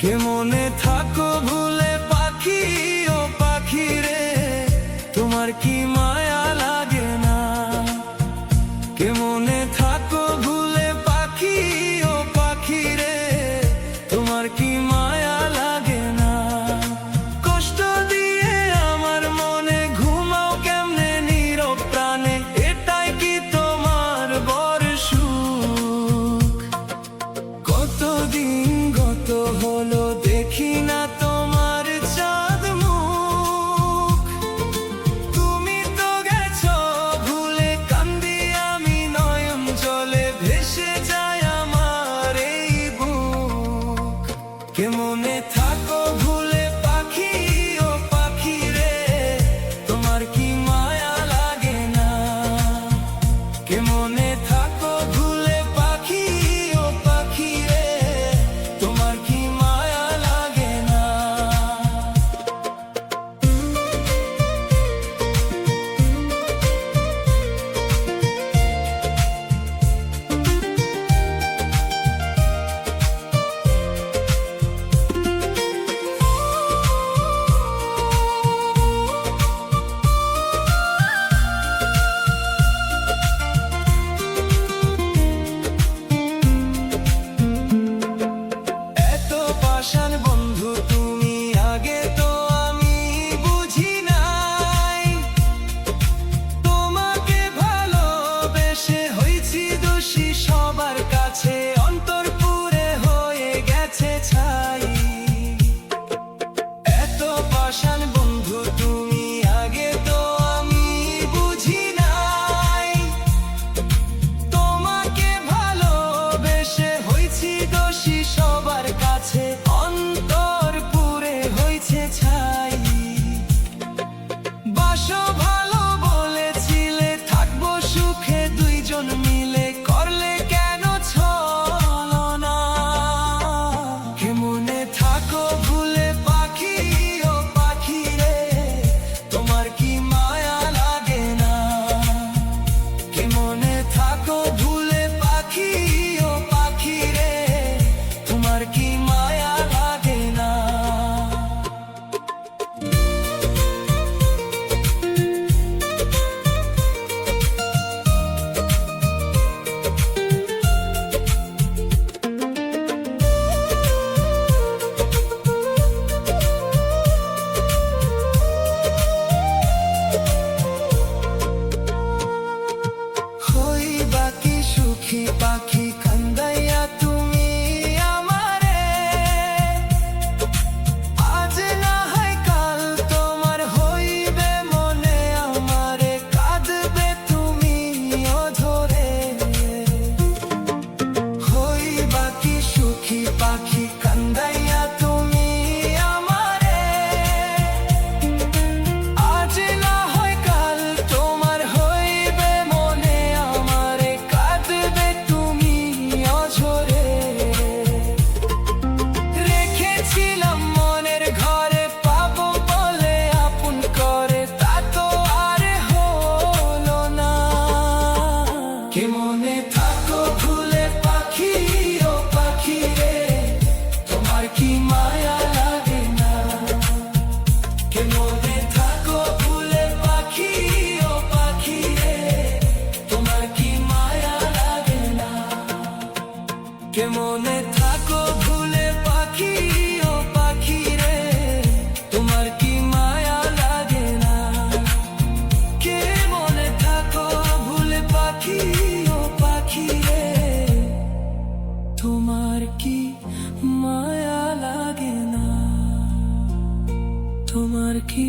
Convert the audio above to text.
কেমনে থাকো ভুলে পাখি, ও পাখি রে, তোমার কি মায়া লাগে না? কেমনে থাকো ভুলে পাখি, ও পাখি রে, তোমার কি মায়া লাগে না? কষ্ট দিয়ে আমার মনে ঘুমাও কেমনে নীরব প্রাণে, এটাই কি তোমার বড় সুখ? কতদিন গত হলো দেখি না তোমার চাঁদ মুখ, তুমি তো গেছো ভুলে, কান্দি আমি নয়ন জলে, ভেসে যায় আমার এই বুক। কেমনে থাকো ভুলে পাখি, ও পাখি রে, তোমার কি মায়া লাগে না? কেমনে থাকো ভুলে পাখি, ও পাখি রে, তোমার কি মায়া লাগে না? এত পাষাণ বন্ধু তুমি, আগে তো আমি বুঝি নাই। তোমাকে ভালোবেসে হয়েছি দোষী সবার কাছে, অন্তর পুরে হয়ে গেছে ছাই। এত পাষাণ বন্ধু তুমি, আগে তো আমি বুঝি নাই। তোমাকে ভালোবেসে হয়েছি দোষী সবার কাছে, অন্তর পুরে হয়েছে ছাই। বাসো ভালো বলেছিলে, থাকবো সুখে দুইজন মিলে, করলে কেন ছলনা? কেমনে থাকো ভুলে পাখি, ও পাখি রে, তোমার কি মায়া লাগে না? কেমনে থাকো ভুলে পাখি, ও পাখি রে, তোমার কি মায়া লাগে না? হইবা কি সুখী পাখি, কান্দাইয়া তুমি আমারে, আজ না হয় কাল তোমার হইবে মনে আমারে, কাঁদবে তুমি অঝরে। হইবা কি সুখী পাখি, কান্দাইয়া তুমি আমারে, আজ না হয় কাল তোমার হইবে মনে আমারে, কাঁদবে তুমি অঝরে। রেখেছিলাম মনের ঘরে, পাবো বলে আপন করে, তা তো আর হলো না। কেমনে থাকো ভুলে পাখি, ও পাখি রে, তোমার কি মায়া লাগে না? কেমনে থাকো ভুলে পাখি, ও পাখি রে, তোমার কি মায়া লাগে না? কেমনে থাকো ভুলে পাখি, ও পাখি রে, তোমার কি মায়া লাগে না? কেমনে থাকো ভুলে পাখি, ও পাখি রে, তোমার কি মায়া লাগে না? তোমার কি